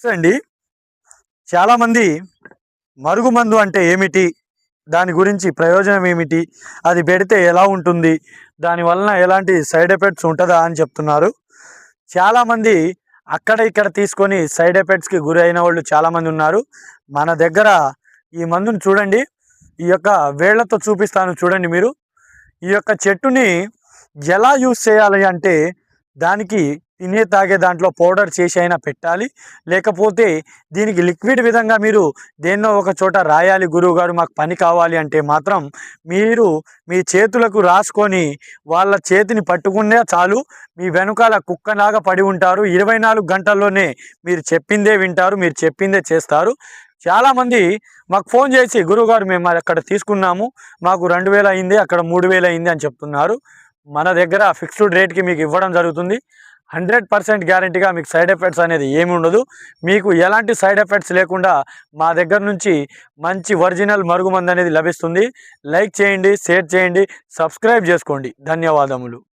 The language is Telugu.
అండి చాలామంది మరుగుమందు అంటే ఏమిటి? దాని గురించి ప్రయోజనం ఏమిటి? అది పెడితే ఎలా ఉంటుంది? దాని వలన ఎలాంటి సైడ్ ఎఫెక్ట్స్ ఉంటదా అని చెప్తున్నారు. చాలామంది అక్కడ ఇక్కడ తీసుకొని సైడ్ ఎఫెక్ట్స్‌కి గురైన వాళ్ళు చాలామంది ఉన్నారు. మన దగ్గర ఈ మందుని చూడండి. ఈ యొక్క వేళ్ళతో చూపిస్తాను చూడండి మీరు. ఈ యొక్క చెట్టుని ఎలా యూజ్ చేయాలి అంటే దానికి తినే తాగే దాంట్లో పౌడర్ చేసి అయినా పెట్టాలి. లేకపోతే దీనికి లిక్విడ్ విధంగా మీరు దేన్నో ఒక చోట రాయాలి. గురువుగారు మాకు పని కావాలి అంటే మాత్రం మీరు మీ చేతులకు రాసుకొని వాళ్ళ చేతిని పట్టుకునే చాలు. మీ వెనకాల కుక్కలాగా పడి ఉంటారు. 24 గంటల్లోనే మీరు చెప్పిందే వింటారు. మీరు చెప్పిందే చేస్తారు. చాలామంది మాకు ఫోన్ చేసి గురువుగారు మేము అక్కడ తీసుకున్నాము, మాకు 2000 అయింది, అక్కడ 3000 అయింది అని చెప్తున్నారు. మన దగ్గర ఫిక్స్డ్ రేట్కి మీకు ఇవ్వడం జరుగుతుంది. 100% గ్యారంటీగా మీకు సైడ్ ఎఫెక్ట్స్ అనేది ఏమి ఉండదు. మీకు ఎలాంటి సైడ్ ఎఫెక్ట్స్ లేకుండా మా దగ్గర నుంచి మంచి ఒరిజినల్ మరుగుమందు అనేది లభిస్తుంది. లైక్ చేయండి, షేర్ చేయండి, సబ్స్క్రైబ్ చేసుకోండి. ధన్యవాదములు.